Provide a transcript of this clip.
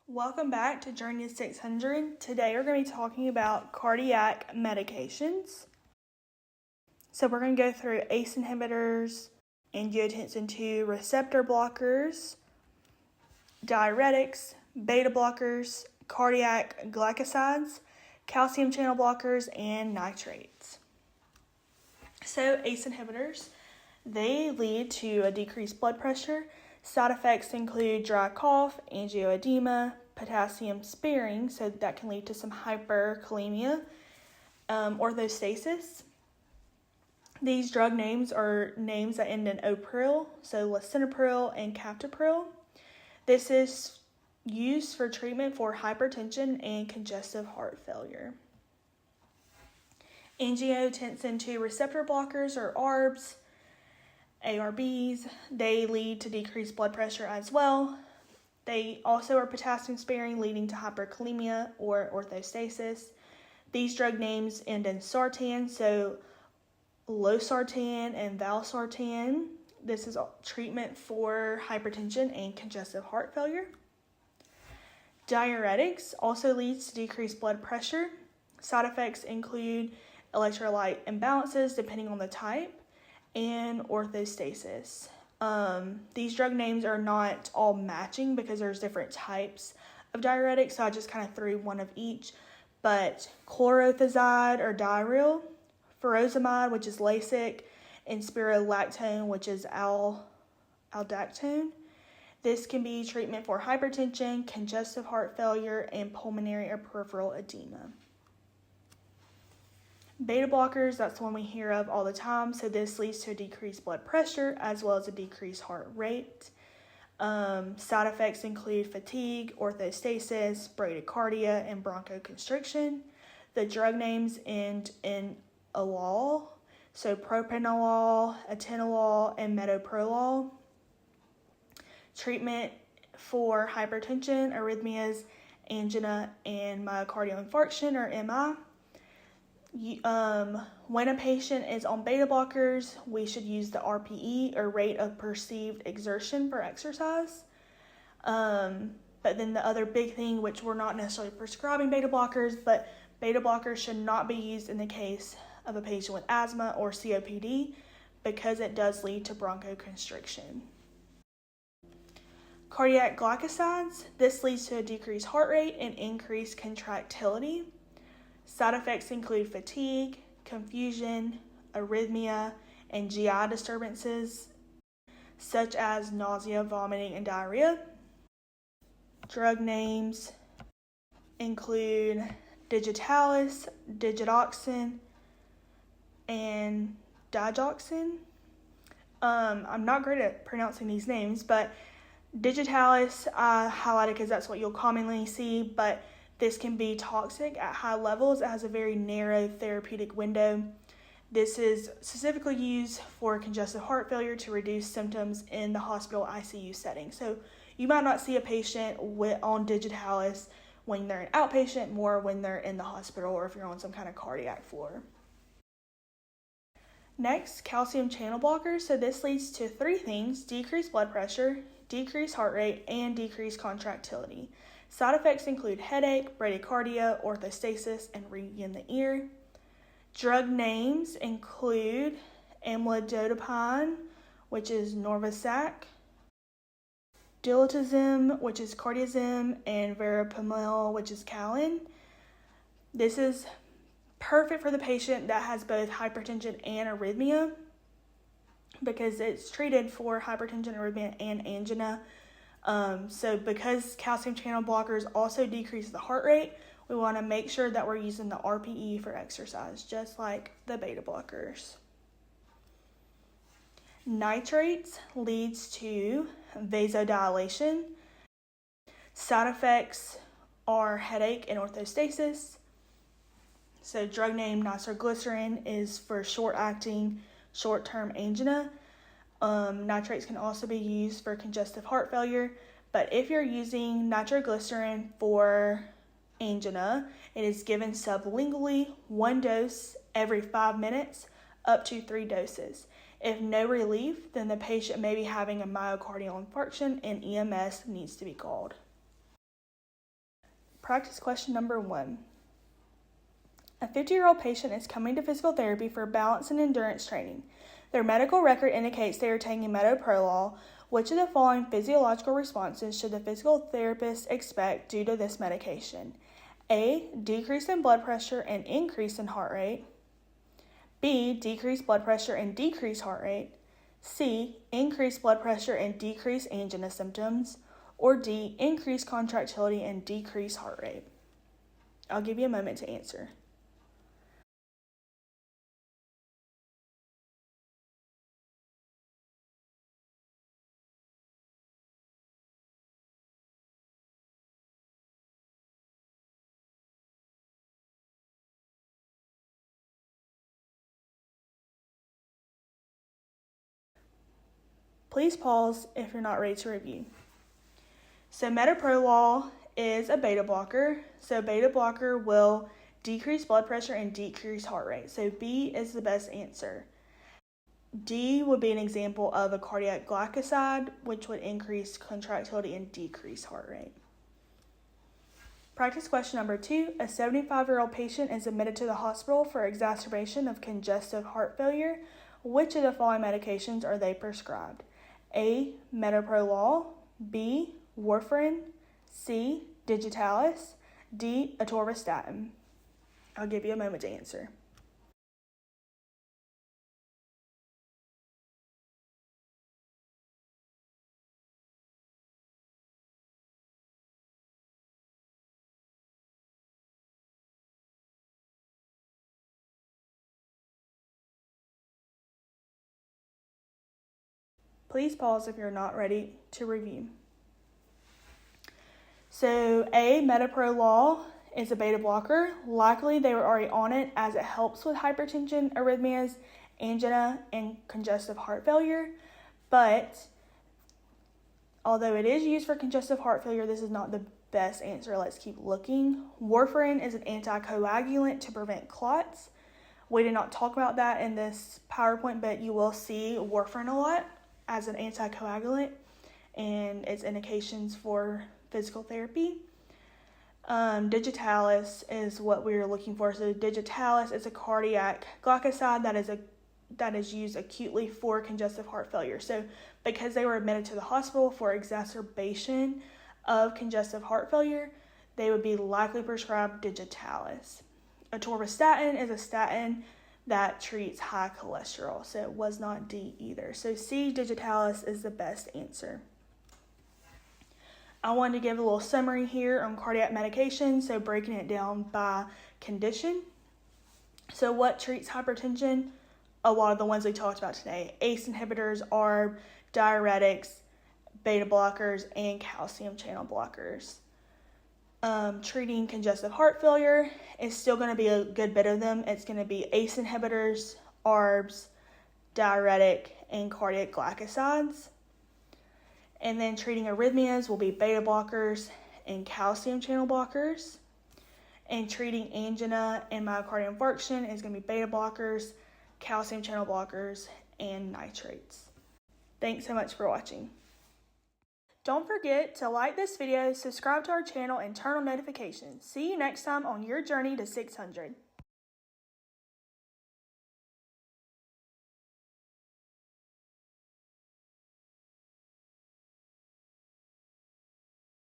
Welcome back to Journey to 600. Today we're going to be talking about cardiac medications. So we're going to go through ACE inhibitors, angiotensin II receptor blockers, diuretics, beta blockers, cardiac glycosides, calcium channel blockers, and nitrates. So ACE inhibitors, they lead to a decreased blood pressure. Side effects include dry cough, angioedema, potassium sparing, so that can lead to some hyperkalemia, orthostasis. These drug names are names that end in opril, so lisinopril and captopril. This is used for treatment for hypertension and congestive heart failure. Angiotensin II receptor blockers, or ARBs, ARBs, they lead to decreased blood pressure as well. They also are potassium sparing, leading to hyperkalemia or orthostasis. These drug names end in sartan, so losartan and valsartan. This is treatment for hypertension and congestive heart failure. Diuretics also leads to decreased blood pressure. Side effects include electrolyte imbalances depending on the type, and orthostasis. These drug names are not all matching because there's different types of diuretics, so I just kind of threw one of each. But chlorothiazide or Diaryl, furosemide, which is Lasix, and spironolactone, which is aldactone. This can be treatment for hypertension, congestive heart failure, and pulmonary or peripheral edema. Beta blockers, that's the one we hear of all the time. So this leads to a decreased blood pressure as well as a decreased heart rate. Side effects include fatigue, orthostasis, bradycardia, and bronchoconstriction. The drug names end in alol, so propranolol, atenolol, and metoprolol. Treatment for hypertension, arrhythmias, angina, and myocardial infarction, or MI. When a patient is on beta blockers, we should use the RPE, or rate of perceived exertion, for exercise. But then the other big thing, which we're not necessarily prescribing beta blockers, but beta blockers should not be used in the case of a patient with asthma or COPD because it does lead to bronchoconstriction. Cardiac glycosides, this leads to a decreased heart rate and increased contractility. Side effects include fatigue, confusion, arrhythmia, and GI disturbances, such as nausea, vomiting, and diarrhea. Drug names include digitalis, digoxin, and digoxin. I'm not great at pronouncing these names, but digitalis I highlighted because that's what you'll commonly see, but this can be toxic at high levels. It has a very narrow therapeutic window. This is specifically used for congestive heart failure to reduce symptoms in the hospital ICU setting. So you might not see a patient on digitalis when they're an outpatient, more when they're in the hospital or if you're on some kind of cardiac floor. Next, calcium channel blockers. So this leads to three things: decreased blood pressure, decreased heart rate, and decreased contractility. Side effects include headache, bradycardia, orthostasis, and ringing in the ear. Drug names include amlodipine, which is Norvasac, diltiazem, which is Cardiazem, and verapamil, which is Calin. This is perfect for the patient that has both hypertension and arrhythmia because it's treated for hypertension, arrhythmia, and angina. So because calcium channel blockers also decrease the heart rate, we want to make sure that we're using the RPE for exercise, just like the beta blockers. Nitrates leads to vasodilation. Side effects are headache and orthostasis. So drug name nitroglycerin is for short-acting, short-term angina. Nitrates can also be used for congestive heart failure, but if you're using nitroglycerin for angina, it is given sublingually, 1 dose every 5 minutes, up to 3 doses. If no relief, then the patient may be having a myocardial infarction and EMS needs to be called. Practice question number 1. A 50-year-old patient is coming to physical therapy for balance and endurance training. Their medical record indicates they are taking metoprolol. Which of the following physiological responses should the physical therapist expect due to this medication? A. Decrease in blood pressure and increase in heart rate. B. Decreased blood pressure and decreased heart rate. C. Increased blood pressure and decreased angina symptoms. Or D. Increased contractility and decreased heart rate. I'll give you a moment to answer. Please pause if you're not ready to review. So metoprolol is a beta blocker. So beta blocker will decrease blood pressure and decrease heart rate. So B is the best answer. D would be an example of a cardiac glycoside, which would increase contractility and decrease heart rate. Practice question number 2. A 75-year-old patient is admitted to the hospital for exacerbation of congestive heart failure. Which of the following medications are they prescribed? A. Metoprolol. B. Warfarin. C. Digitalis. D. Atorvastatin. I'll give you a moment to answer. Please pause if you're not ready to review. So A, metoprolol is a beta blocker. Likely they were already on it as it helps with hypertension, arrhythmias, angina, and congestive heart failure. But although it is used for congestive heart failure, this is not the best answer. Let's keep looking. Warfarin is an anticoagulant to prevent clots. We did not talk about that in this PowerPoint, but you will see warfarin a lot as an anticoagulant and its indications for physical therapy. Digitalis is what we're looking for. So digitalis is a cardiac glycoside that is used acutely for congestive heart failure. So because they were admitted to the hospital for exacerbation of congestive heart failure, they would be likely prescribed digitalis. Atorvastatin is a statin that treats high cholesterol, so it was not D either. So C, digitalis, is the best answer. I wanted to give a little summary here on cardiac medication, so breaking it down by condition. So what treats hypertension? A lot of the ones we talked about today: ACE inhibitors, ARB, diuretics, beta blockers, and calcium channel blockers. Treating congestive heart failure is still going to be a good bit of them. It's going to be ACE inhibitors, ARBs, diuretic, and cardiac glycosides. And then treating arrhythmias will be beta blockers and calcium channel blockers. And treating angina and myocardial infarction is going to be beta blockers, calcium channel blockers, and nitrates. Thanks so much for watching. Don't forget to like this video, subscribe to our channel, and turn on notifications. See you next time on your journey to 600.